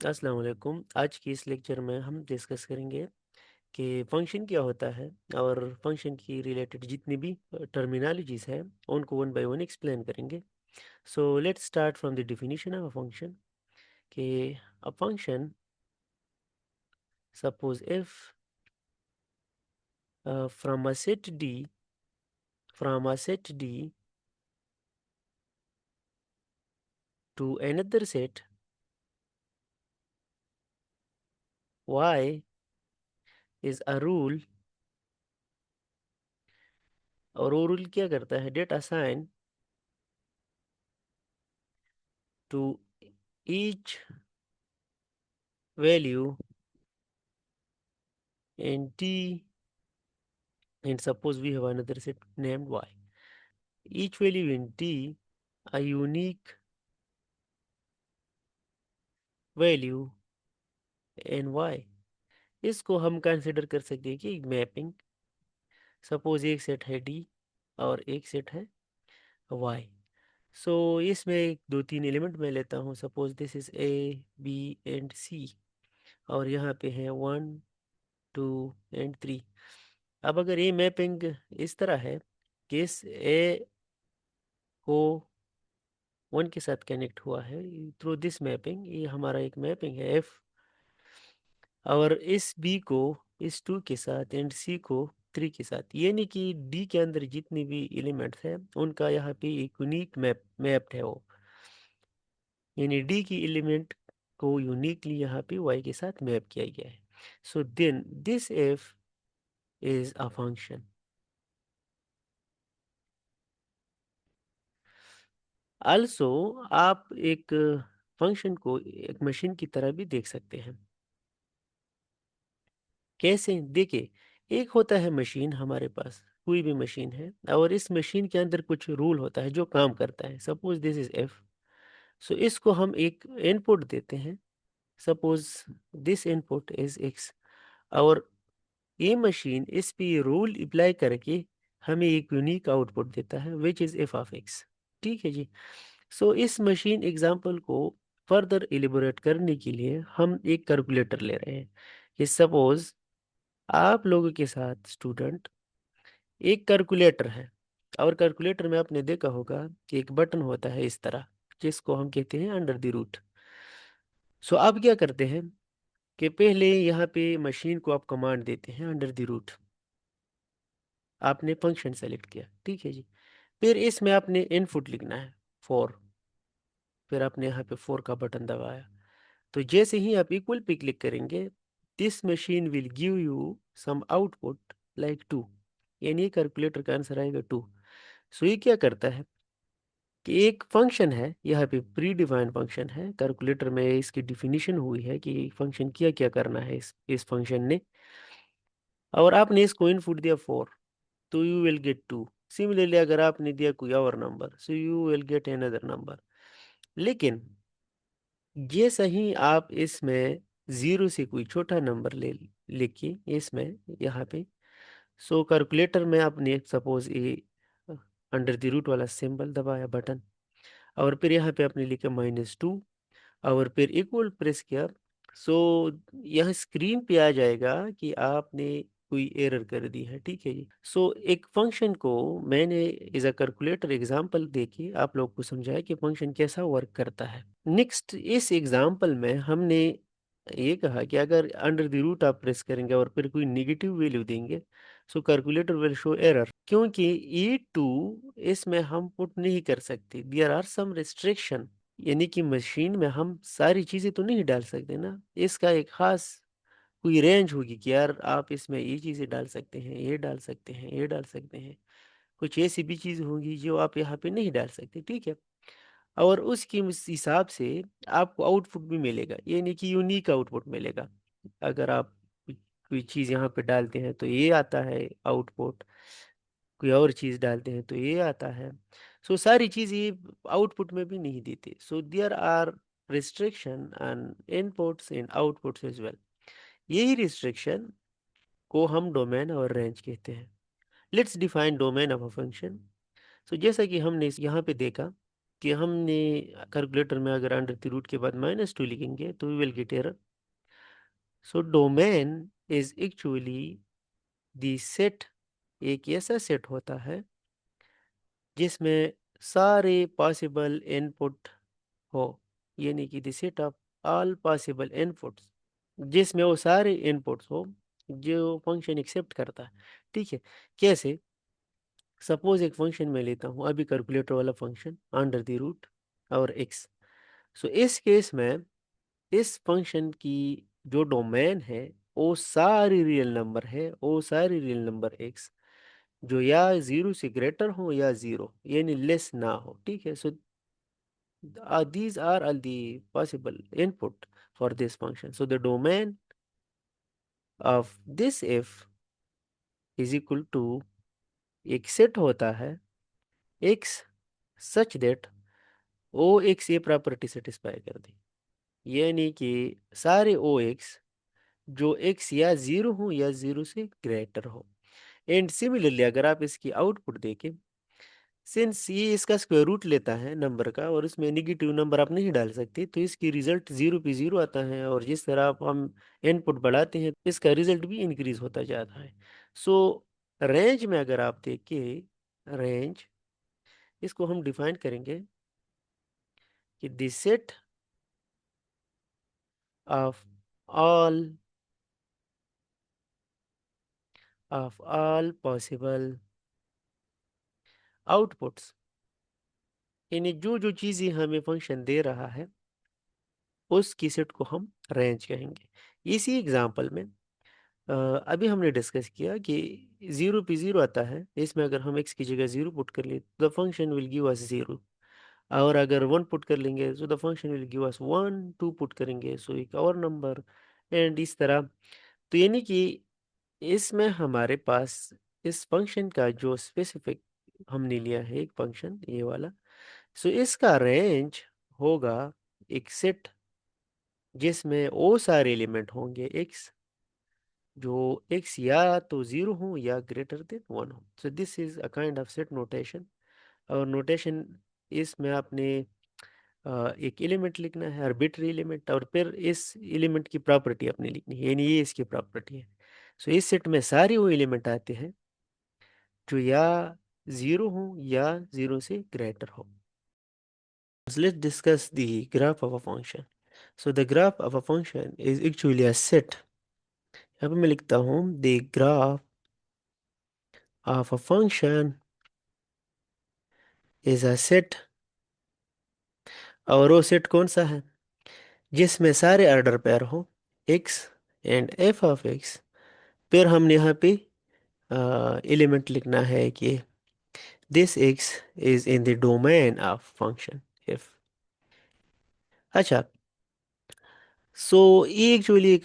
अस्सलाम वालेकुम। आज की इस लेक्चर में हम डिस्कस करेंगे कि फंक्शन क्या होता है और फंक्शन की रिलेटेड जितनी भी टर्मिनोलॉजीज है उनको वन बाय वन एक्सप्लेन करेंगे। So let's start from the definition of a function कि a function suppose if from a set D to another set Y is a rule। और वो rule क्या करता है? That assign to each value in T, and suppose we have another set named Y. Each value in T a unique value in Y। इसको हम consider कर सकते हैं कि मैपिंग। सपोज एक सेट है D और एक सेट है Y। सो इसमें दो तीन एलिमेंट मैं लेता हूँ। Suppose this is A, B and C, और यहाँ पे है 1, 2 एंड 3। अब अगर ये मैपिंग इस तरह है कि इस A को 1 के साथ कनेक्ट हुआ है थ्रू दिस मैपिंग, ये हमारा एक मैपिंग है F, और इस B को इस 2 के साथ एंड C को 3 के साथ, यानी कि D के अंदर जितनी भी एलिमेंट्स हैं उनका यहाँ पे एक यूनिक मैप्ड है वो, यानी D की एलिमेंट को यूनिकली यहाँ पे Y के साथ मैप किया गया है। So then this F is a function. Also आप एक फंक्शन को एक मशीन की तरह भी देख सकते हैं। कैसे? देखिए, एक होता है मशीन, हमारे पास कोई भी मशीन है और इस मशीन के अंदर कुछ रूल होता है जो काम करता है। Suppose this is F. So इसको हम एक इनपुट देते हैं। Suppose this input is X, और ये मशीन इस पे ये रूल अप्लाई करके हमें एक यूनिक आउटपुट देता है which is F of x. ठीक है जी। सो इस मशीन एग्जांपल को फर्दर एलिबोरेट करने के लिए हम एक कैलकुलेटर ले रहे हैं कि सपोज आप लोगों के साथ स्टूडेंट एक कैलकुलेटर है, और कैलकुलेटर में आपने देखा होगा कि एक बटन होता है इस तरह, जिसको हम कहते हैं अंडर द रूट। सो आप क्या करते हैं कि पहले यहाँ पे मशीन को आप कमांड देते हैं अंडर द रूट। आपने फंक्शन सेलेक्ट किया, ठीक है जी। फिर इसमें आपने इनपुट लिखना है 4। फिर आपने यहाँ पे 4 का बटन दबाया, तो जैसे ही आप इक्वल पे क्लिक करेंगे this machine will give you some output like 2, यानी कैलकुलेटर का आंसर आएगा 2। सो ये क्या करता है कि एक फंक्शन है, यहाँ पे प्री डिफाइंड फंक्शन है, कैलकुलेटर में इसकी डिफिनीशन हुई है कि फंक्शन क्या क्या करना है इस फंक्शन ने, और आपने इसको इनपुट दिया 4, तो यू विल गेट 2। सिमिलरली अगर आपने दिया कोई और number, so you will get another number. लेकिन जैसा ही आप इसमें 0 से कोई छोटा नंबर लेके इसमें यहाँ पे, सो कैलकुलेटर में आपने सपोज ये अंडर द रूट वाला सिंबल दबाया बटन, और फिर यहाँ पे आपने लिखा -2, और फिर इक्वल प्रेस किया। सो यह स्क्रीन पे आ जाएगा कि आपने कोई एरर कर दी है, ठीक है जी। सो एक फंक्शन को मैंने एज अ कैलकुलेटर एग्जांपल देके आप लोग को समझाया कि फंक्शन कैसा वर्क करता है। नेक्स्ट इस एग्जांपल में हमने ये कहा कि अगर अंडर द रूट आप प्रेस करेंगे और फिर कोई नेगेटिव वैल्यू देंगे, सो कैलकुलेटर विल शो एरर, क्योंकि ये टू इसमें हम पुट नहीं कर सकते। देयर आर सम रिस्ट्रिक्शन, यानी कि मशीन में हम सारी चीज़ें तो नहीं डाल सकते ना। इसका एक ख़ास कोई रेंज होगी कि यार आप इसमें ये चीज़ें डाल सकते हैं, ये डाल सकते हैं, ये डाल सकते हैं। कुछ ऐसी भी चीज़ होंगी जो आप यहाँ पे नहीं डाल सकते, ठीक है? और उसकी उस हिसाब से आपको आउटपुट भी मिलेगा, यानी कि यूनिक आउटपुट मिलेगा। अगर आप कोई चीज़ यहाँ पे डालते हैं तो ये आता है आउटपुट, कोई और चीज़ डालते हैं तो ये आता है। सो सारी चीज़ ये आउटपुट में भी नहीं देते। So there are restriction and inputs and outputs as well. यही रिस्ट्रिक्शन को हम डोमेन और रेंज कहते हैं। Let's define domain of a function. So जैसा कि हमने यहाँ पे देखा कि हमने कैलकुलेटर में अगर अंडर द रूट के बाद -2 लिखेंगे तो we will get error. So domain is actually the set, एक ऐसा सेट होता है जिसमें सारे पॉसिबल इनपुट हो, यानी कि the set of all possible inputs, जिसमें वो सारे इनपुट्स हो जो फंक्शन एक्सेप्ट करता है। ठीक है, कैसे? सपोज एक फंक्शन मैं लेता हूँ अभी, कैलकुलेटर वाला फंक्शन अंडर द रूट और एक्स। सो इस केस में इस फंक्शन की जो डोमेन है वो सारी रियल नंबर है, वो सारी रियल नंबर एक्स जो या 0 से ग्रेटर हो या 0 यानी लेस ना हो। ठीक है, सो these are all the possible input for this function. So the domain of this f is equal to, एक सेट होता है x such that ओ एक्स ये प्रॉपर्टी सेटिस्फाई कर दे, यानी कि सारे ओ एक्स जो x या 0 हो या 0 से ग्रेटर हो। एंड सिमिलरली अगर आप इसकी आउटपुट देखें, सिंस ये इसका स्क्वायर रूट लेता है नंबर का और इसमें निगेटिव नंबर आप नहीं डाल सकते, तो इसकी रिजल्ट 0 पे 0 आता है, और जिस तरह आप हम इनपुट बढ़ाते हैं इसका रिजल्ट भी इंक्रीज होता जाता है। सो रेंज में अगर आप देखिए, रेंज इसको हम डिफाइन करेंगे कि this set of all possible outputs, यानी जो जो चीजें हमें फंक्शन दे रहा है उसकी सेट को हम रेंज कहेंगे। इसी एग्जांपल में अभी हमने डिस्कस किया कि 0 पे 0 आता है, इसमें अगर हम x की जगह 0 पुट कर ले तो द फंक्शन विल गिव अस 0, और अगर 1 पुट कर लेंगे तो the function will give us 1, 2 put करेंगे सो एक और नंबर, एंड इस तरह। तो यानी कि इसमें हमारे पास इस फंक्शन का जो स्पेसिफिक हमने लिया है एक फंक्शन ये वाला, सो इसका रेंज होगा एक सेट जिसमें वो सारे एलिमेंट होंगे x जो x या तो 0 हो या ग्रेटर देन 1 हो। सो this is a kind of set notation. और नोटेशन इसमें आपने एक एलिमेंट लिखना है, आर्बिट्री एलिमेंट, और फिर इस एलिमेंट की प्रॉपर्टी आपने लिखनी है, यानी ये इसकी प्रॉपर्टी है। सो इस सेट में सारे वो एलिमेंट आते हैं जो या 0 हो या 0 से ग्रेटर हो। So let's discuss the graph of a function. So the graph of a function is actually a set. यहाँ पे मैं लिखता हूँ the graph of a function is a set, और वो सेट कौन सा है? जिसमें सारे ऑर्डर पेयर हो x and f of x। फिर हमने यहाँ पे एलिमेंट लिखना है कि this x is in the domain of function f। अच्छा, सो ये एक्चुअली एक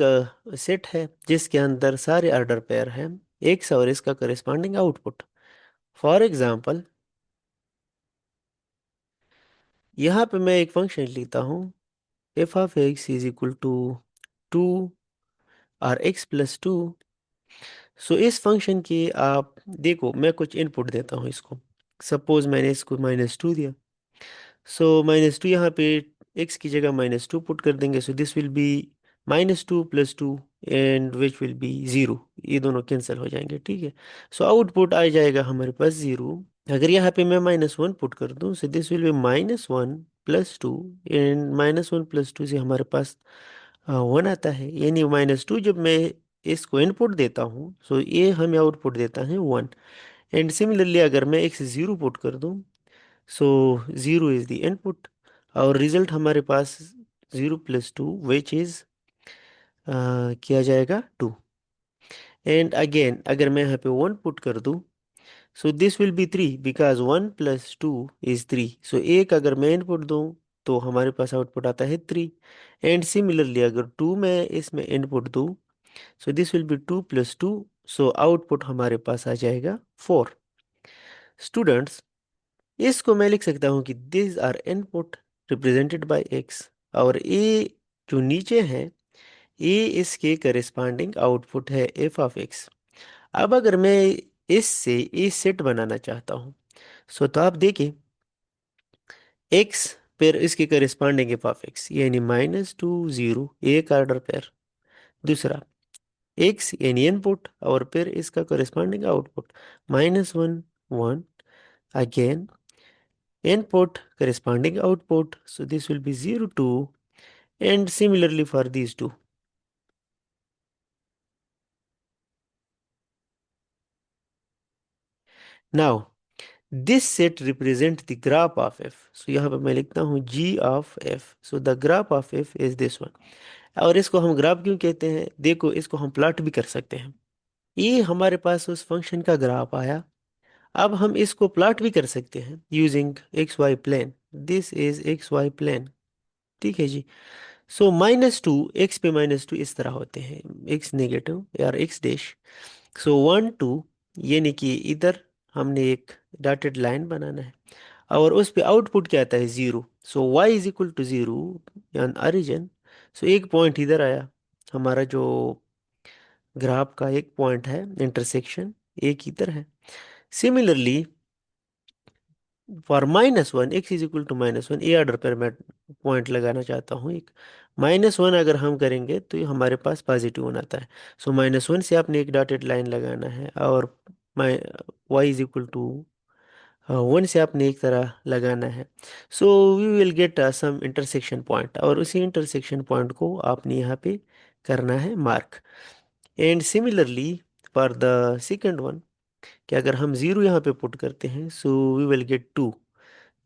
सेट है जिसके अंदर सारे ऑर्डर पेयर हैं एक्स और इसका करेस्पॉन्डिंग आउटपुट। फॉर एग्जांपल यहाँ पे मैं एक फंक्शन लिखता हूँ F of x is equal to 2 और एक्स प्लस 2। सो इस फंक्शन की आप देखो, मैं कुछ इनपुट देता हूँ इसको। सपोज मैंने इसको -2 दिया, सो -2 यहाँ पे x की जगह -2 पुट कर देंगे, सो this will B -2 plus 2 and which will be 0। ये दोनों कैंसिल हो जाएंगे। ठीक है, सो आउटपुट आ जाएगा हमारे पास 0। अगर यहाँ पे मैं -1 पुट कर दूं, सो this will be -1 plus 2, and -1 plus 2 से हमारे पास 1 आता है, यानी -2 जब मैं इसको इनपुट देता हूँ सो ये हमें आउटपुट देता है 1। एंड सिमिलरली अगर मैं x 0 पुट कर दूं, सो 0 इज द इनपुट, और रिजल्ट हमारे पास 0 प्लस 2 विच इज किया जाएगा 2। एंड अगेन अगर मैं यहाँ पे 1 पुट कर दूं, सो this will B 3 because 1 plus 2 is 3। सो एक अगर मैं इनपुट दूं तो हमारे पास आउटपुट आता है 3। एंड सिमिलरली अगर 2 मैं इसमें इनपुट दूं, सो this will B 2 plus 2, so output हमारे पास आ जाएगा 4। स्टूडेंट्स, इसको मैं लिख सकता हूँ कि this are input represented by x, और ये जो नीचे है ये इसके करेस्पॉन्डिंग आउटपुट है एफ ऑफ एक्स। अब अगर मैं इससे ये सेट बनाना चाहता हूँ, सो तो आप देखिए एक्स फिर इसके करिस्पॉन्डिंग एफ ऑफ एक्स यानी -2 0 एक ऑर्डर पेयर। दूसरा एक्स यानी इनपुट और फिर इसका corresponding output -1 1 again input corresponding output, so this will be 0 2 and similarly for these two. Now this set represent the graph of f, so यहाँ पे मैं लिखता हूँ g of f, so the graph of f is this one। और इसको हम graph क्यों कहते हैं, देखो इसको हम प्लॉट भी कर सकते हैं। ये हमारे पास उस फंक्शन का ग्राफ आया, अब हम इसको प्लॉट भी कर सकते हैं using x y plane. This is x y plane, ठीक है जी। सो -2 एक्स पे -2 इस तरह होते हैं, एक्स नेगेटिव या एक्स डैश। सो 1 2 यानी कि इधर हमने एक डॉटेड लाइन बनाना है और उस पे आउटपुट क्या आता है 0। सो y इज इक्वल टू 0 यानी ओरिजिन। सो एक पॉइंट इधर आया, हमारा जो ग्राफ का एक पॉइंट है इंटरसेक्शन, एक इधर है। Similarly for -1 x is equal to -1 a order पर मैं पॉइंट लगाना चाहता हूँ एक। -1 अगर हम करेंगे तो ये हमारे पास पॉजिटिव वन आता है। सो -1 से आपने एक डॉटेड लाइन लगाना है और वाई इज इक्वल टू 1 से आपने एक तरह लगाना है। So we will get some intersection point और उसी इंटरसेक्शन पॉइंट को आपने यहाँ पे करना है mark. And similarly for the second one कि अगर हम 0 यहाँ पे पुट करते हैं सो वी विल गेट 2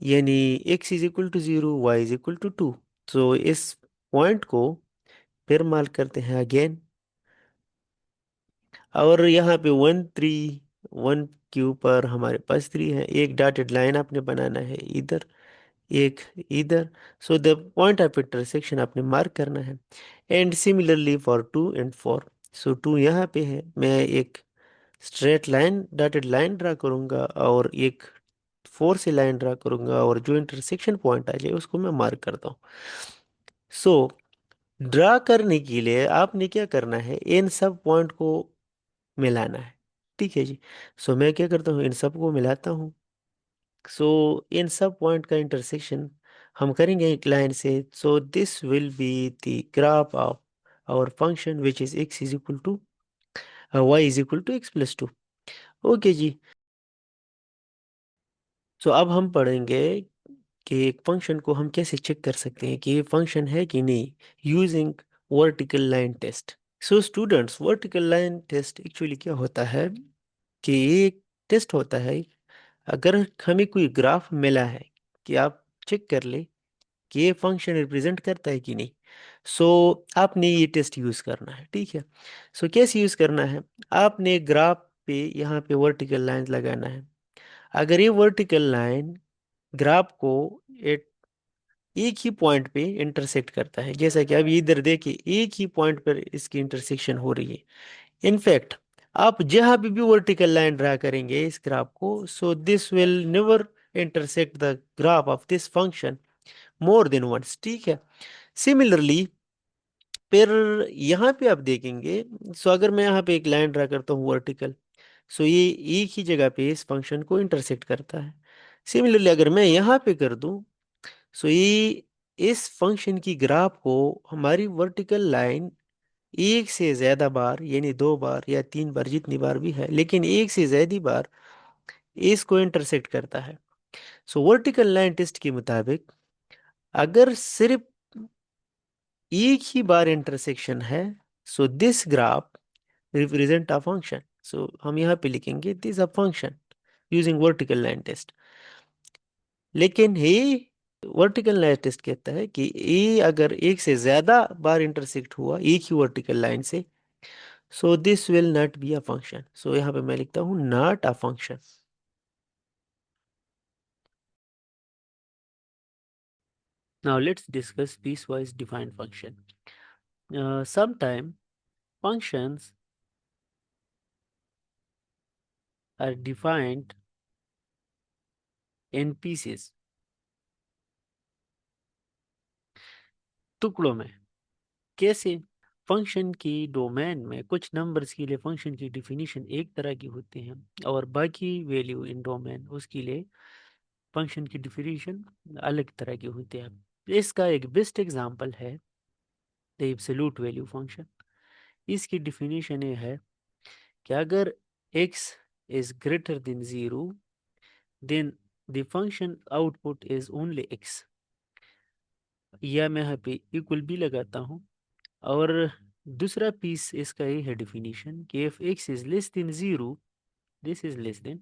यानी x is equal to 0 y is equal to 2। So इस पॉइंट को फिर मार्क करते हैं अगेन और यहाँ पे 1 3 1 क्यू पर हमारे पास 3 है, एक डॉटेड लाइन आपने बनाना है इधर, एक इधर। So the point of intersection आपने मार्क करना है। एंड सिमिलरली फॉर 2 एंड 4, सो 2 यहाँ पे है, मैं एक straight line dotted line draw करूंगा और एक 4 से लाइन ड्रा करूंगा और जो इंटरसेक्शन पॉइंट आ जाए उसको मैं मार्क करता हूँ। सो ड्रा करने के लिए आपने क्या करना है, इन सब पॉइंट को मिलाना है, ठीक है जी। सो मैं क्या करता हूँ, इन सब को मिलाता हूँ। सो इन सब पॉइंट का इंटरसेक्शन हम करेंगे एक लाइन से। So this will be the graph of our function which is X is equal to Y is equal to X plus 2। Okay जी। सो अब हम पढ़ेंगे कि एक फंक्शन को हम कैसे चेक कर सकते हैं कि ये फंक्शन है कि नहीं, using vertical line test. So students, vertical line test actually क्या होता है कि ये एक टेस्ट होता है, अगर हमें कोई ग्राफ मिला है कि आप चेक कर ले कि ये फंक्शन रिप्रेजेंट करता है कि नहीं। सो आपने ये टेस्ट यूज करना है, ठीक है। सो कैसे यूज करना है, आपने ग्राफ पे यहाँ पे वर्टिकल लाइन लगाना है। अगर ये वर्टिकल लाइन ग्राफ को एक एक ही पॉइंट पे इंटरसेक्ट करता है, जैसा कि अब इधर देखिए एक ही पॉइंट पर इसकी इंटरसेक्शन हो रही है। इनफैक्ट आप जहां पे भी वर्टिकल लाइन ड्रा करेंगे इस ग्राफ को, so this will never intersect the graph of this function more than once, ठीक है। सिमिलरली फिर यहाँ पे आप देखेंगे, सो अगर मैं यहाँ पे एक लाइन ड्रा करता हूँ वर्टिकल, सो ये एक ही जगह पे इस फंक्शन को इंटरसेक्ट करता है। सिमिलरली अगर मैं यहाँ पे कर दूं, सो ये इस फंक्शन की ग्राफ को हमारी वर्टिकल लाइन एक से ज्यादा बार यानी 2 बार या 3 बार जितनी बार भी है, लेकिन एक से ज्यादा बार इसको इंटरसेक्ट करता है। सो वर्टिकल लाइन टेस्ट के मुताबिक अगर सिर्फ एक ही बार इंटरसेक्शन है, so this graph represent a function. So हम यहाँ पे लिखेंगे this a function using vertical line test. लेकिन हे वर्टिकल लाइन टेस्ट कहता है कि ए अगर एक से ज्यादा बार इंटरसेक्ट हुआ एक ही वर्टिकल लाइन से, so this will not be a function. So यहाँ पे मैं लिखता हूँ not a function. Now let's discuss piecewise defined function. Sometimes functions are defined in pieces, टुकड़ों में। कैसे, फंक्शन की डोमेन में कुछ नंबर्स के लिए फंक्शन की डिफिनीशन एक तरह की होती है और बाकी वैल्यू इन डोमेन उसके लिए फंक्शन की डिफिनीशन अलग तरह की होती है। इसका एक बेस्ट एग्जांपल है द एब्सोल्यूट वैल्यू फंक्शन। इसकी डिफिनीशन ये है कि अगर x is greater than 0 then the function output is only x, या मैं यहाँ पे इक्वल भी लगाता हूँ। और दूसरा पीस इसका ये है डिफिनीशन कि if x is less than 0, this is less than,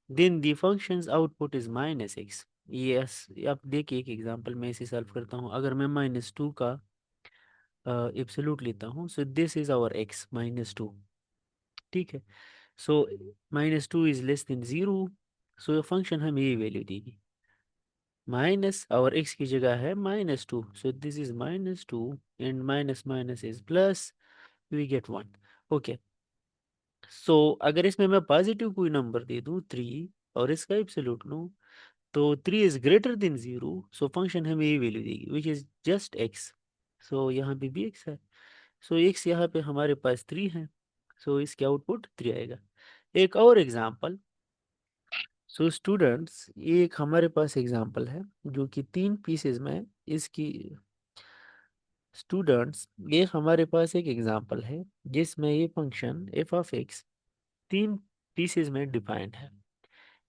then the function's output is minus x। Yes, आप देखिए एक एग्जांपल मैं इसे सॉल्व करता हूँ। अगर मैं -2 का एब्सोल्यूट लेता हूँ, so this is our x -2, ठीक है। So -2 is less than 0, so function हमें ये वैल्यू देगी माइनस, और x की जगह है -2, so this is -2 and minus minus is plus, we get 1। Okay, so अगर इसमें मैं पॉजिटिव कोई नंबर दे दूं 3 और इसका एब्सोल्यूट लूं, तो 3 is greater than 0, so function हमें ये वैल्यू देगी विच इज जस्ट x। सो यहाँ पे भी x है, सो x यहाँ पे हमारे पास 3 है, सो इसके आउटपुट 3 आएगा। एक और एग्जांपल, सो स्टूडेंट्स ये एक हमारे पास एग्जांपल है जो कि 3 पीसेस में इसकी। स्टूडेंट्स ये हमारे पास एक एग्जांपल है जिसमें ये function F of x 3 pieces में डिफाइंड है।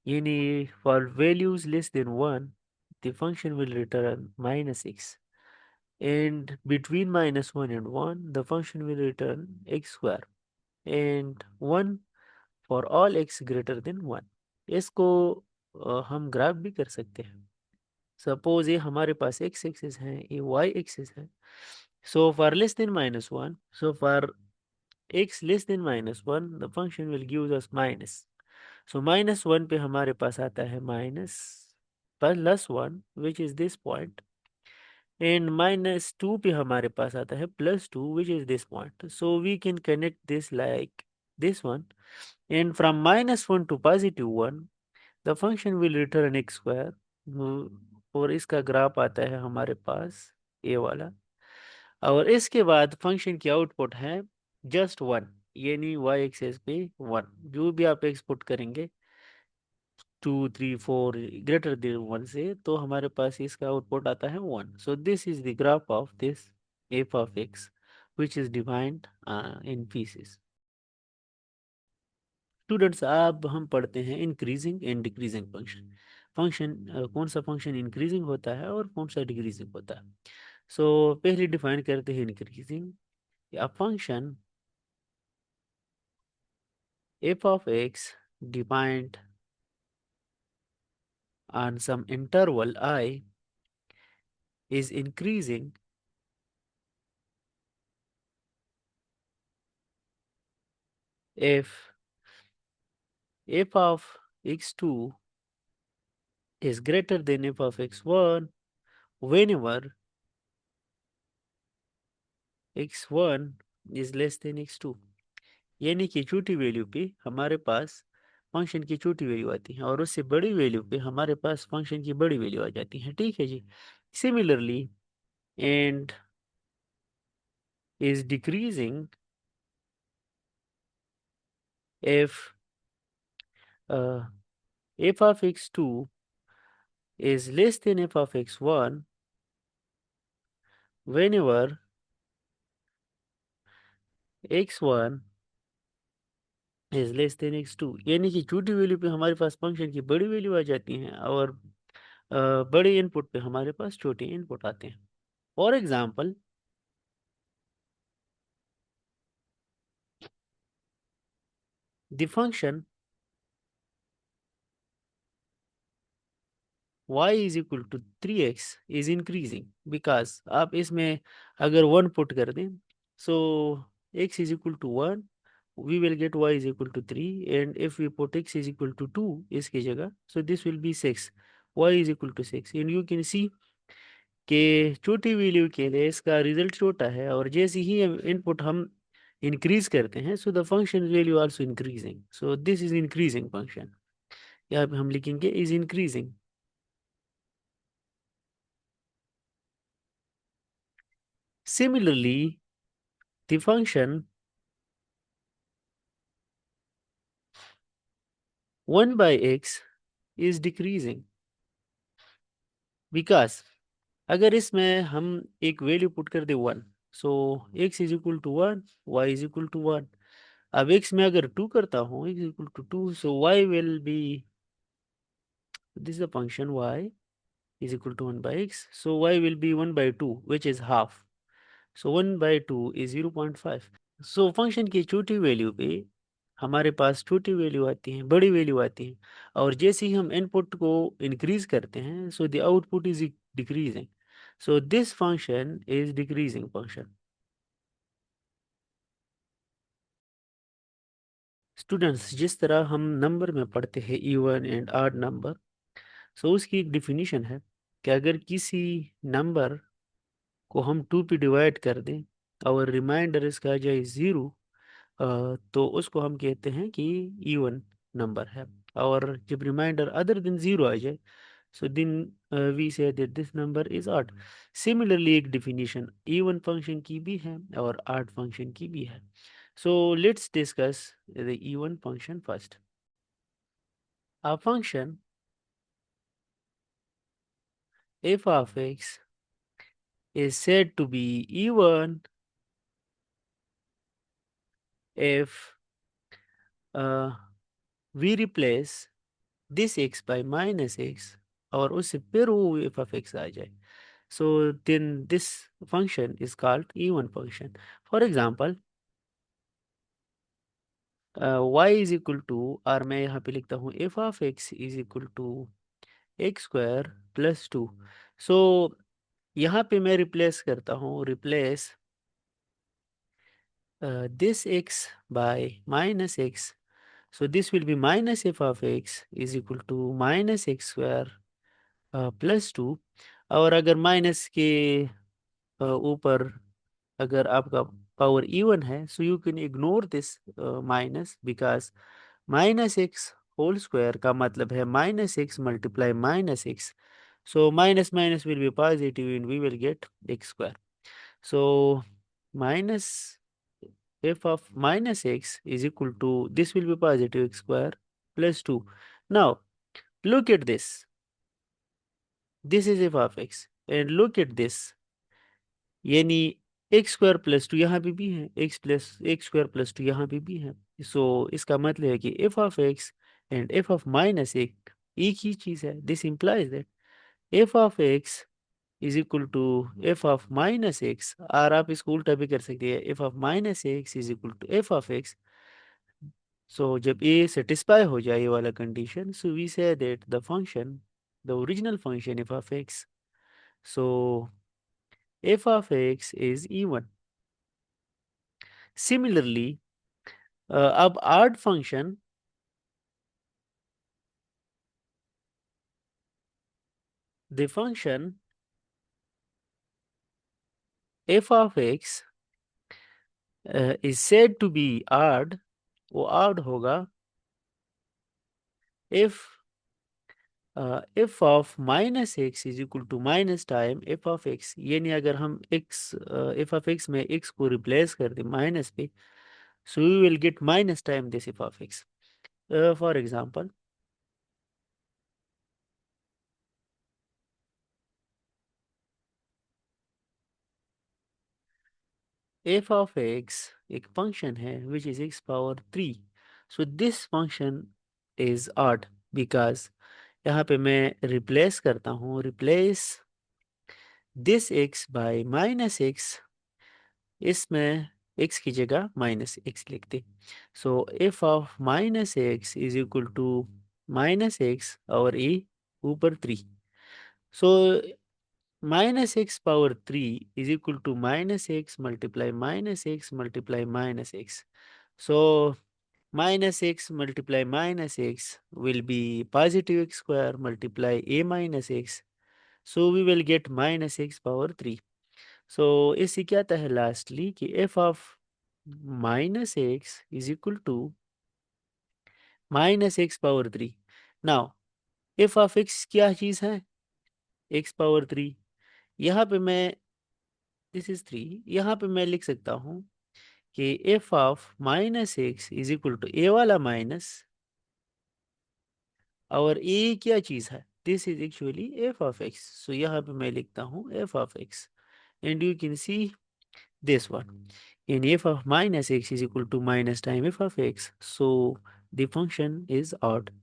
यानी for values less than 1 the function will return -x, and between -1 and 1 the function will return x square, and 1 for all x greater than 1। इसको हम graph भी कर सकते हैं। Suppose ये हमारे पास x एक्सिस है, ये y एक्सिस है। So for less than -1, so for x less than -1 the function will give us minus. So -1 पे हमारे पास आता है minus +1 which is this point, and -2 पे हमारे पास आता है +2 which is this point. So we can connect this like this one, and from -1 to +1 the function will return x square। और इसका ग्राफ आता है हमारे पास ये वाला, और इसके बाद फंक्शन की आउटपुट है जस्ट 1, यानी y एक्सिस पे 1। जो भी आप एक्सपोर्ट करेंगे 2 3 4 ग्रेटर देन 1 से, तो हमारे पास इसका आउटपुट आता है 1। सो this is the graph of this f of x which is defined in pieces। Students अब हम पढ़ते हैं increasing and decreasing function. Function कौन सा फंक्शन इंक्रीजिंग होता है और कौन सा डिक्रीजिंग होता है। सो पहले डिफाइन करते हैं increasing. A function f of x defined on some interval I is increasing if f of x2 is greater than f of x1 whenever x1 is less than x2। यानी कि छोटी value पे हमारे पास function की छोटी value आती है और उससे बड़ी वैल्यू पे हमारे पास फंक्शन की बड़ी वैल्यू आ जाती है, ठीक है जी। Similarly and is decreasing if f of x2 is less than f of x1 whenever x1 is less than x2। यानी कि छोटी वैल्यू पे हमारे पास फंक्शन की बड़ी वैल्यू आ जाती है और बड़े इनपुट पे हमारे पास छोटे इनपुट आते हैं। For example, the function y is equal to 3x is increasing because आप इसमें अगर 1 पुट कर दें, so x is equal to 1, we will get y is equal to 3, and if we put x is equal to 2 इसकी जगह, so this will be 6, y is equal to 6, and you can see कि छोटी value के लिए इसका result छोटा है, और जैसे ही इनपुट हम इंक्रीज करते हैं, so the function value also increasing, so this is increasing function। यहाँ पे हम लिखेंगे is increasing। Similarly, the function 1 by x is decreasing because अगर इसमें हम एक वैल्यू पुट कर दे 1, so x is equal to 1, y is equal to 1। अब x में अगर 2 करता हूँ, x equal to 2, so y will be, this is the function y is equal to 1 by x, so y will be 1 by 2, which is half, so 1 by 2 is 0.5। so function की छोटी value पे हमारे पास छोटी value आती है, बड़ी value आती है, और जैसे ही हम इनपुट को इंक्रीज करते हैं, so the output is decreasing, so this function is decreasing function. Students, जिस तरह हम नंबर में पढ़ते हैं इवन एंड ऑड नंबर, सो उसकी एक डिफिनीशन है कि अगर किसी नंबर को हम 2 पे डिवाइड कर दें और रिमाइंडर इसका आ जाए 0, तो उसको हम कहते हैं कि इवन नंबर है। और जब रिमाइंडर अदर देन 0 आ जाए, so then we say that this number is odd. Similarly एक डिफिनीशन इवन फंक्शन की भी है और ऑड फंक्शन की भी है। So let's discuss the even function first. A function f of x is said to be even if we replace this x by minus x और उससे फिर वो f of x आ जाए, so then this function is called even function। For example, y is equal to, और मैं यहाँ पे लिखता हूँ f of x is equal to x square plus 2। so यहाँ पे मैं रिप्लेस करता हूँ, replace this x by minus x, so this will be minus f of x is equal to minus x square plus 2। और अगर minus के ऊपर अगर आपका पावर इवन है, so you can ignore this minus, because minus x whole square का मतलब है minus x multiply minus x, so minus minus will be positive and we will get x square, so minus f of minus x is equal to, this will be positive x square plus 2। now look at this is f of x and look at this, यानी x square plus 2 यहाँ पे भी है, x square plus 2 यहाँ पे भी है, सो इसका मतलब है कि F of x and F of minus एक ही चीज है। This implies that F of x is equal to F of minus X, और आप इसको उल्टा भी कर सकते हैं, F of minus X is equal to F of X. So जब ए सेटिस्फाई हो जाए ये वाला condition, so we say that the function, the original function F of X, so F of x is even. Similarly अब odd function, the function f of x is said to be odd, वो odd होगा if f of minus x is equal to minus time f of x, यानी अगर हम f of x में x को replace कर दें minus पे, so we will get minus time this f of x। for example, f of x एक function है which is x power 3, so this function is odd because यहाँ पे मैं रिप्लेस करता हूँ, replace this x by minus x, इसमें x की जगह माइनस x लिखते, so F of minus X is equal to minus X और e ऊपर 3, so minus X power 3 is equal to minus x multiply minus x multiply minus X, so minus x multiply minus x will be positive x square multiply a minus x, so we will get minus x power 3। so इससे क्या आता है lastly कि f of minus x is equal to minus x power 3। now f of x क्या चीज है, x power 3, यहाँ पे मैं, दिस इज 3, यहाँ पे मैं लिख सकता हूँ कि f of minus x is equal to a वाला माइनस और a क्या चीज है, this is actually F of X. So यहाँ पे मैं लिखता हूँ F of x, and you can see this one. In f of minus x is equal to minus time f of x, so the function is odd.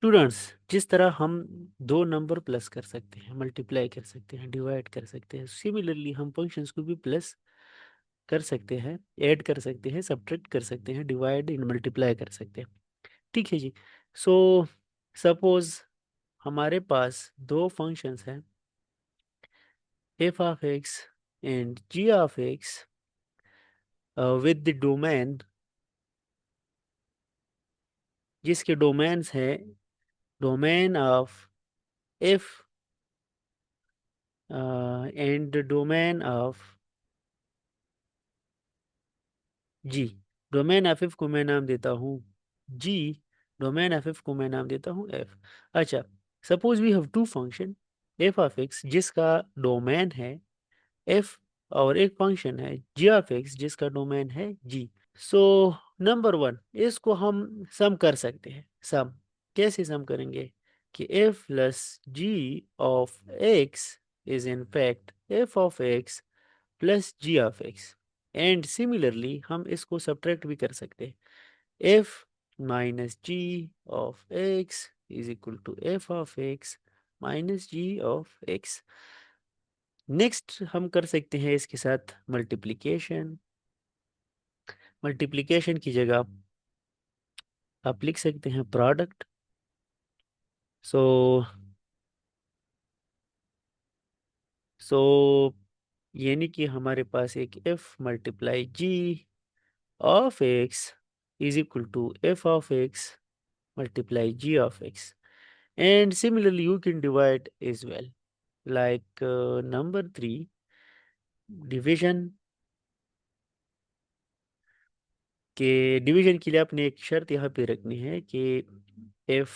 Students, जिस तरह हम दो number plus कर सकते हैं, मल्टीप्लाई कर सकते हैं, डिवाइड कर सकते हैं, सिमिलरली हम फंक्शंस को भी प्लस कर सकते हैं, ऐड कर सकते हैं, सब्ट्रैक्ट कर सकते हैं, डिवाइड एंड मल्टीप्लाई कर सकते हैं. ठीक है जी. सो सपोज हमारे पास दो फंक्शंस हैं, F of x and ji of x, with the domain, जिसके डोमेन्स है domain of f and domain of g. Domain of f को मैं नाम देता हूँ जी, डोमेन ऑफ एफ को मैं नाम देता हूँ एफ. अच्छा, suppose we have two function, F of x जिसका डोमेन है एफ, और एक फंक्शन है जी ऑफ एक्स जिसका डोमेन है जी. सो नंबर वन, इसको हम सम कर सकते हैं. सम कैसे सम करेंगे कि f plus g of x is in fact f of x plus g of x. And similarly हम इसको सब्ट्रैक्ट भी कर सकते हैं. F minus g of x is equal to F of x minus g of x. Next हम कर सकते हैं इसके साथ मल्टीप्लिकेशन. मल्टीप्लिकेशन की जगह आप लिख सकते हैं प्रोडक्ट. सो सो यानी कि हमारे पास एक f multiply g of x is equal to F of x multiply g of x. And similarly, you can divide as well. Like number three, division. के डिवीजन के लिए आपने एक शर्त यहाँ पे रखनी है कि F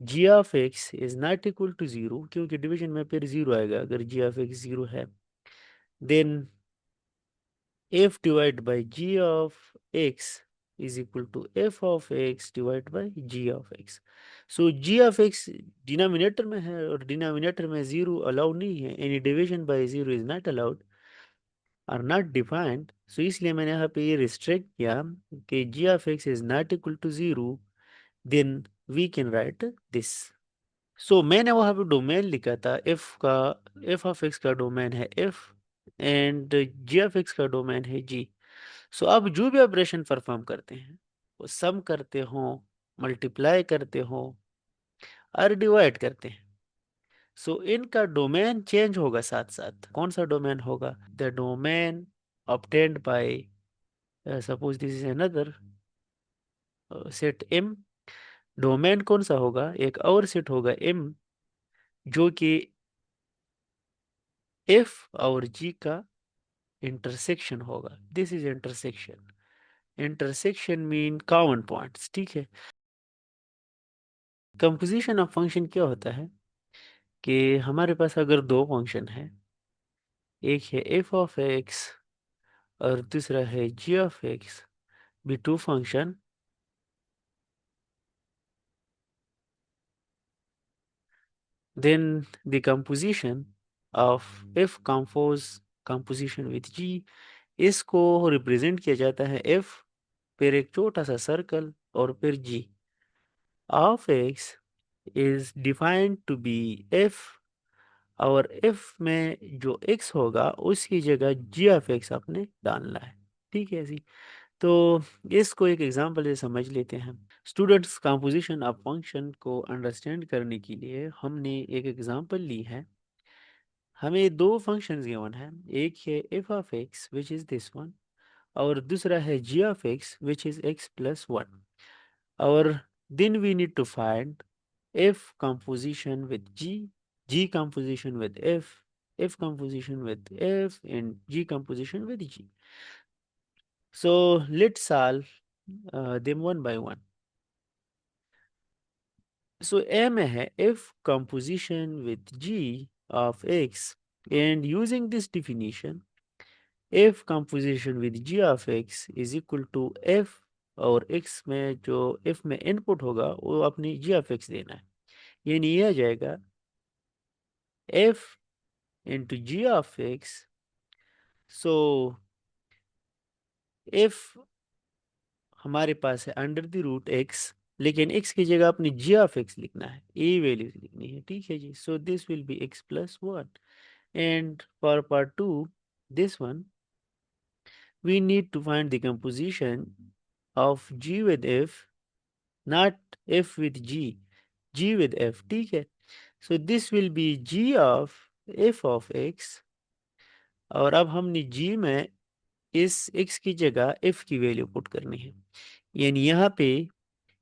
G of x is not equal to zero, क्योंकि डिवीजन में फिर जीरो आएगा अगर जी ऑफ एक्स जीरो है. Then F divide by G of x is equal to F of X divide by G of X. So G of X denominator में है और denominator में जीरो अलाउ नहीं है. Any division by zero is not allowed, are not defined. So इसलिए मैंने यहाँ पे ये रिस्ट्रिक्ट किया कि G of x is not equal to zero, then we can write this. So मैंने वहाँ पे डोमेन लिखा था एफ का, एफ ऑफ एक्स का डोमेन है F and ji of X का डोमेन है जी. सो अब जो भी ऑपरेशन परफॉर्म करते हैं, वो सम करते हो, मल्टीप्लाई करते हो और डिवाइड करते हैं, सो इनका डोमेन चेंज होगा. साथ साथ कौन सा डोमेन होगा? The domain obtained by suppose this is another set M. Domain कौन सा होगा, एक और सेट होगा एम, जो कि एफ और जी का इंटरसेक्शन होगा। This is intersection. Intersection mean common points, ठीक है। कंपोजिशन ऑफ फंक्शन क्या होता है कि हमारे पास अगर दो फंक्शन है, एक है एफ ऑफ एक्स और दूसरा है जी ऑफ एक्स, भी two function, then the composition of f compose composition with g, इसको रिप्रेजेंट किया जाता है f, फिर एक छोटा सा सर्कल और फिर g of x is defined to be f, और f में जो x होगा उसकी जगह g ऑफ x आपने डालना है, ठीक है जी। तो इसको एक एग्जांपल से समझ लेते हैं। स्टूडेंट्स, कंपोजिशन ऑफ फंक्शन को अंडरस्टैंड करने के लिए हमने एक एग्जांपल ली है। हमें दो फंक्शंस गिवन है, एक है F of X which is this one, और दूसरा है जी of X which is X plus one. और then we need to find F composition with G, G composition with F composition with f, and g composition with g. So let's solve them one by one. So A में है f composition with g of x, and using this definition f composition with g of x is equal to f, और x में जो f में input होगा वो अपनी g of x देना है, यानी ये आ जाएगा f into g of x। So f हमारे पास है अंडर द रूट x, लेकिन x की जगह अपनी g of x लिखना है, a वैल्यू लिखनी है, ठीक है जी। So this will be x plus one, and for part two, this one we need to find the composition of g with f, not f with g, g with f, ठीक है। So this will be g of f of x, और अब हमने g में इस x की जगह f की वैल्यू पुट करनी है, यानी यहाँ पे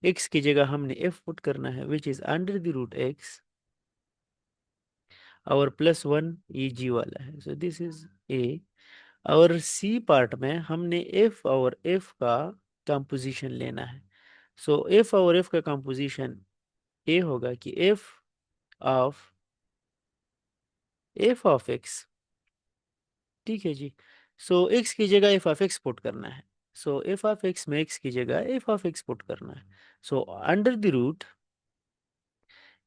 x की जगह हमने f पुट करना है which is under the root x, और प्लस वन ये g वाला है। So this is a। और सी पार्ट में हमने f और f का कंपोजिशन लेना है। सो f और f का कंपोजिशन ए होगा कि ऑफ एफ ऑफ एक्स, ठीक है जी। सो एक्स की जगह एफ ऑफ एक्स पुट करना है, सो एफ ऑफ एक्स में एक्स की जगह एफ ऑफ एक्स पुट करना है। So under the root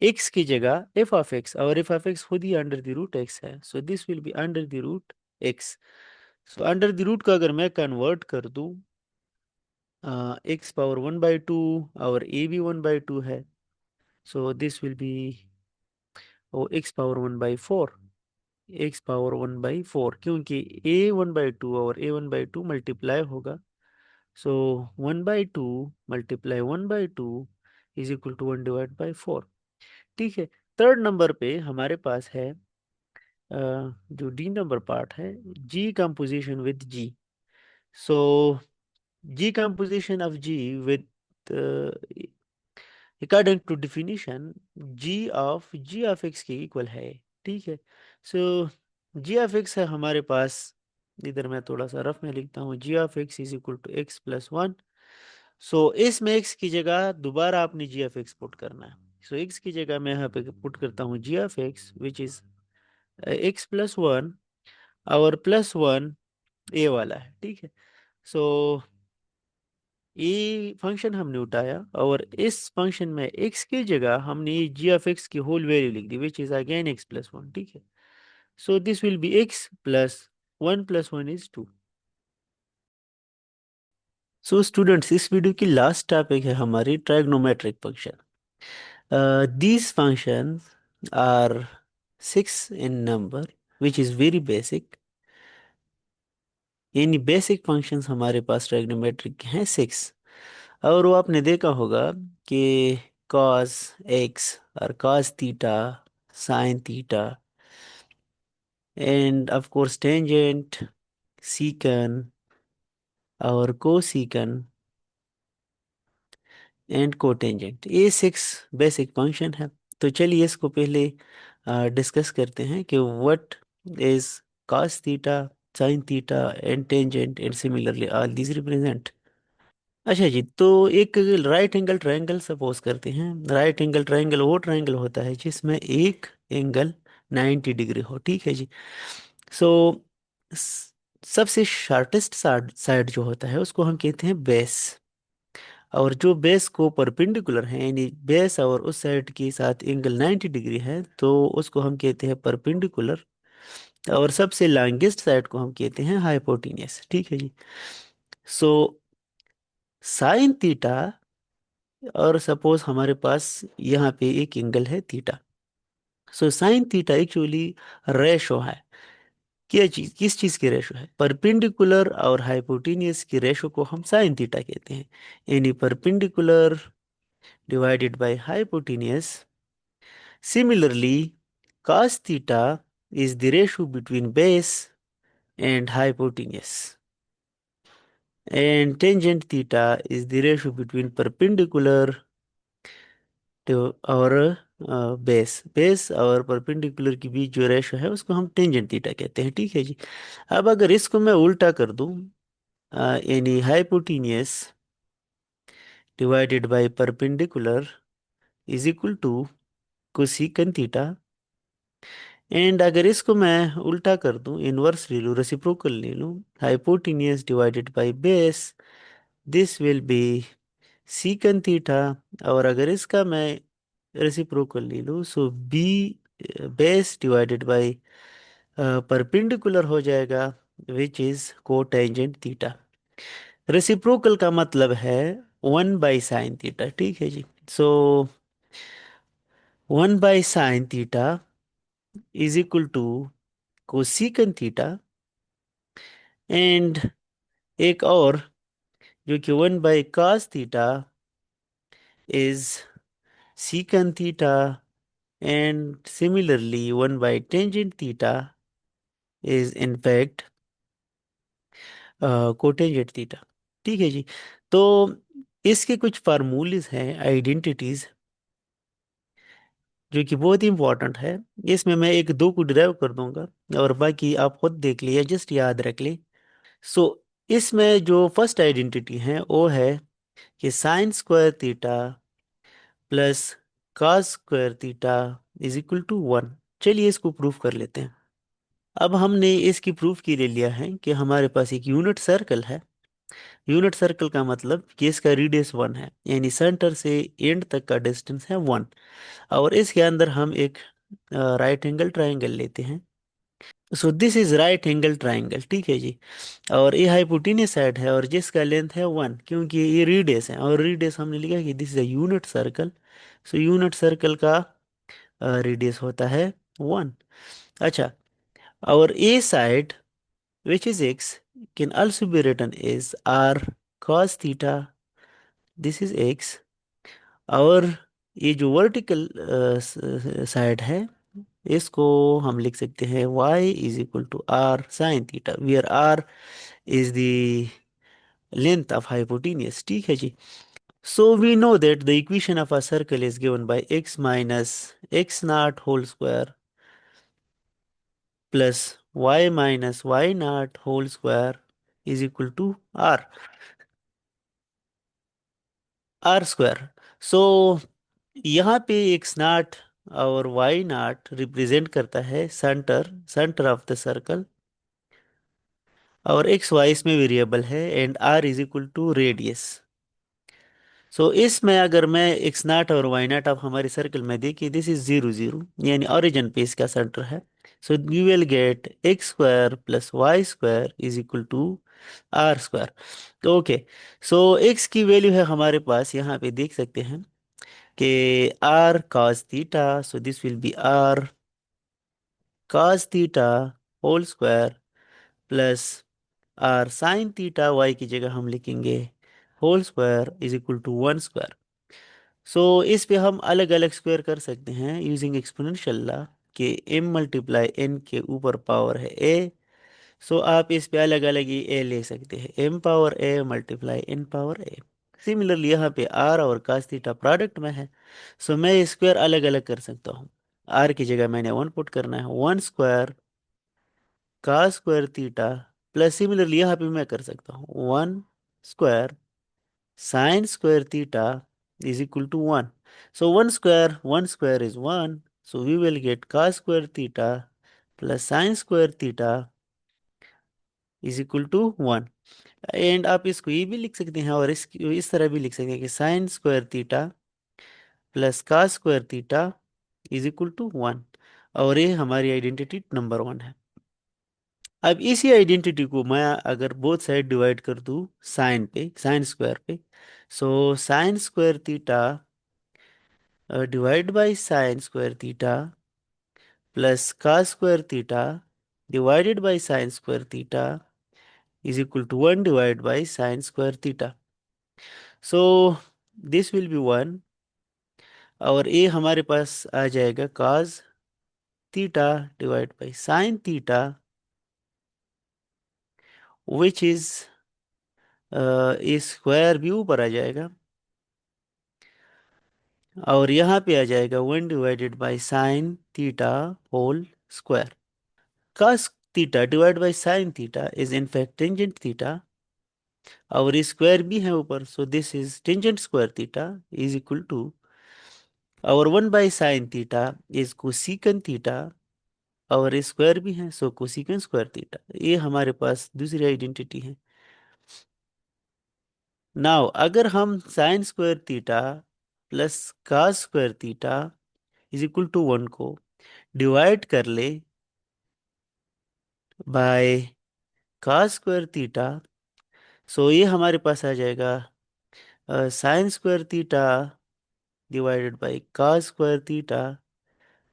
x की जगह एफ ऑफ एक्स, और एफ ऑफ एक्स खुद ही अंडर द रूट एक्स है, so this will be under the root x. So under the root को अगर मैं कन्वर्ट कर दूं, x power one by two, और ए भी वन बाई टू है, so this will be oh x power one by four, x power one by four, क्योंकि a one by two और a one by two multiply होगा। So one by two multiply one by two is equal to one divide by four, ठीक है। Third number पे हमारे पास है जो D number part है, G composition with G. So G composition of G with, according to definition, G of X के equal है, ठीक है। सो जी ऑफ एक्स है हमारे पास, इधर मैं थोड़ा सा रफ में लिखता हूँ, G of x is equal to X plus one. So इसमें एक्स की जगह दोबारा आपने जी ऑफ एक्स पुट करना है। सो एक्स की जगह मैं यहाँ पे पुट करता हूँ G of X which is X plus one, और प्लस वन ए वाला है, ठीक है। सो ये फंक्शन हमने उठाया, और इस फंक्शन में x की जगह हमने जी ऑफ एक्स की होल वैल्यू लिख दी which is again x plus one, ठीक है। So this will be x plus one is two. So students, इस वीडियो की लास्ट टॉपिक है हमारी trigonometric function. These functions are six in number which is very basic, यानी basic functions हमारे पास trigonometric हैं सिक्स। और वो आपने देखा होगा कि cos x और cos theta, sin theta, and of course tangent, secant, और कोसिकन एंड कोटेंजेंट, ये 6 बेसिक फंक्शन है। तो चलिए इसको पहले डिस्कस करते हैं कि what is cos theta, sin theta and tangent and similarly all this represent. अच्छा जी, तो एक राइट एंगल ट्रायंगल सपोज करते हैं। राइट एंगल ट्रायंगल वो ट्रायंगल होता है जिसमें एक एंगल 90 डिग्री हो, ठीक है जी। सो सबसे शार्टेस्ट साइड जो होता है उसको हम कहते हैं बेस। और जो बेस को परपेंडिकुलर है, यानी बेस और उस साइड के साथ एंगल 90 डिग्री है, तो उसको हम कहते हैं परपेंडिकुलर। और सबसे लॉन्गेस्ट साइड को हम कहते हैं हाइपोटेन्यूस, ठीक है जी। सो साइन थीटा, और सपोज हमारे पास यहाँ पे एक एंगल है थीटा। सो साइन थीटा एक्चुअली रेशो है। क्या चीज, किस चीज की रेशो है? परपेंडिकुलर और हाइपोटेन्यूस की रेशो को हम साइन थीटा कहते हैं। यानी perpendicular divided by hypotenuse. Similarly, cos theta is the ratio between base and hypotenuse, and tangent theta is the ratio between perpendicular to और बेस और परपेंडिकुलर के बीच जो रेशो है उसको हम टेंजेंट थीटा कहते हैं, ठीक है जी। अब अगर इसको मैं उल्टा कर दूं, यानी hypotenuse divided by perpendicular is equal to cosecant theta. And अगर इसको मैं उल्टा कर दूं, इनवर्स ले लूं, रेसिप्रोकल ले लूं, hypotenuse divided by base, this will be secant theta. और अगर इसका मैं रेसिप्रोकल ले लूं, so B base divided by perpendicular हो जाएगा, which is cotangent theta. Reciprocal का मतलब है 1/sin थीटा, ठीक है जी। So 1/sin theta is equal to cosecant theta. And एक और जो कि 1/cos theta is secant theta. And similarly 1/tangent theta is in fact cotangent theta, ठीक है जी। तो इसके कुछ फार्मूलेस हैं, आइडेंटिटीज, जो कि बहुत ही इंपॉर्टेंट है। इसमें मैं एक दो को डिराइव कर दूंगा और बाकी आप खुद देख लिए, जस्ट याद रख ले। सो इसमें जो फर्स्ट आइडेंटिटी है वो है कि sine square theta plus cos square theta is equal to 1। चलिए इसको प्रूफ कर लेते हैं। अब हमने इसकी प्रूफ के लिए लिया है कि हमारे पास एक यूनिट सर्कल है। यूनिट सर्कल का मतलब कि इसका रेडियस 1 है, यानी सेंटर से एंड तक का डिस्टेंस है 1। और इसके अंदर हम एक राइट एंगल ट्राइंगल लेते हैं। सो this is right angle triangle, ठीक है जी। और ये हाइपोटेन्यूस साइड है और जिसका लेंथ है 1, क्योंकि ये रेडियस है, और रेडियस हमने लिखा कि this is a unit circle. So unit circle का रेडियस होता है 1। अच्छा, और a side which is X can also be written is R cos theta, this is X. और ये जो वर्टिकल साइड है इसको हम लिख सकते हैं y is equal to R sine theta, where R is the length of hypotenuse, ठीक है जी। So we know that the equation of a circle is given by x minus x naught whole square plus y minus y naught whole square is equal to r, r square. So यहाँ पे x naught और y naught represent करता है centre, centre of the circle, और X Y इसमें variable है, and R is equal to radius. So इसमें अगर मैं एक्स नॉट और वाई नॉट आप हमारे सर्कल में देखिए, दिस इज 0 0, यानी ओरिजिन पे इसका सेंटर है। So you will get X square plus Y square is equal to R square. Okay, so X की वैल्यू है हमारे पास, यहाँ पे देख सकते हैं कि R cos theta, so this will be R cos theta whole square plus R sine theta, Y की जगह हम लिखेंगे whole square is equal to 1 square. So इस पे हम अलग अलग स्क्वायर कर सकते हैं यूजिंग एक्सपोनेंशियल लॉ, कि m मल्टीप्लाई n के ऊपर पावर है a, सो आप इस पे अलग अलग ही ए ले सकते हैं, m power a multiply n power a। Similarly यहाँ पे r और cos थीटा प्रोडक्ट में है, सो मैं स्क्वायर अलग अलग कर सकता हूँ। r की जगह मैंने 1 पुट करना है, 1 square cos square theta, plus similarly यहाँ पे मैं कर सकता हूँ 1 square sine square theta is equal to 1। So 1 square is 1, so we will get cos square theta plus sine square theta is equal to 1। And आप इसको ये भी लिख सकते हैं और इस तरह भी लिख सकते हैं कि sine square theta plus cos square theta is equal to 1। और ये हमारी आइडेंटिटी नंबर 1 है। अब इसी आइडेंटिटी को मैं अगर बोथ साइड डिवाइड कर दूं साइन स्क्वायर पे, so sine square theta divide by sine square theta plus cos square theta divided by sine square theta is equal to 1 divide by sine square theta. So this will be 1, और ये हमारे पास आ जाएगा cos theta divide by sine theta which is ये square भी ऊपर आ जाएगा, और यहाँ पे आ जाएगा 1 divided by sine theta whole square. cos theta divide by sine theta is in fact tangent theta, और स्क्वायर भी है ऊपर, so this is tangent square theta is equal to और 1 by sine theta is cosecant theta, और square भी है, सो कोसिकन square theta. ये हमारे पास दूसरी आइडेंटिटी है। नाउ अगर हम sine square theta plus cos square theta is equal to 1 को डिवाइड कर ले by cos square theta, so ये हमारे पास आ जाएगा sine square theta divided by cos square theta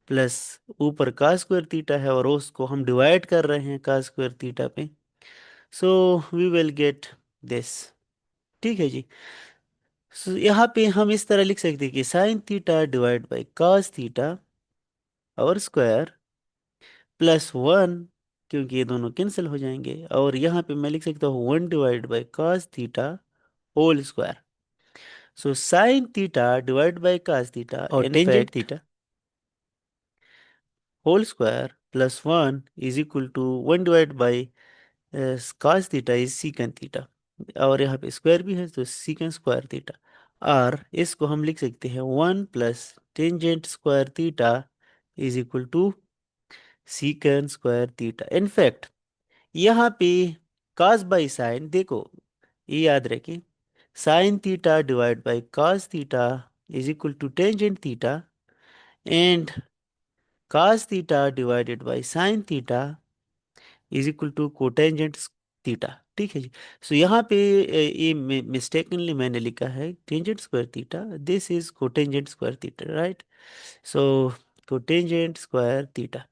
plus ऊपर cos स्क्वायर थीटा है और उसको हम डिवाइड कर रहे हैं cos स्क्वायर थीटा पे, so we will get this. ठीक है जी। सो यहाँ पे हम इस तरह लिख सकते हैं कि sign theta divide by cos theta और स्क्वायर प्लस 1, क्योंकि ये दोनों कैंसिल हो जाएंगे, और यहाँ पे मैं लिख सकता हूँ 1 divide by cos theta whole square. So sine theta divide by cos theta और tangent theta whole square plus 1 is equal to 1 divide by cos theta is secant theta, और यहाँ पे स्क्वायर भी है तो सीकन स्क्वायर थीटा, और इसको हम लिख सकते हैं 1 plus tangent square theta is equal to secant square theta. In fact यहाँ पे cos बाई साइन देखो, ये याद रखें, sine theta divide by cos theta is equal to tangent theta, and cos theta divided by sine theta is equal to cotangent theta. ठीक है जी। सो यहाँ पे ये मिस्टेकनली मैंने लिखा है tangent square theta, this is cotangent square theta, right. So cotangent square theta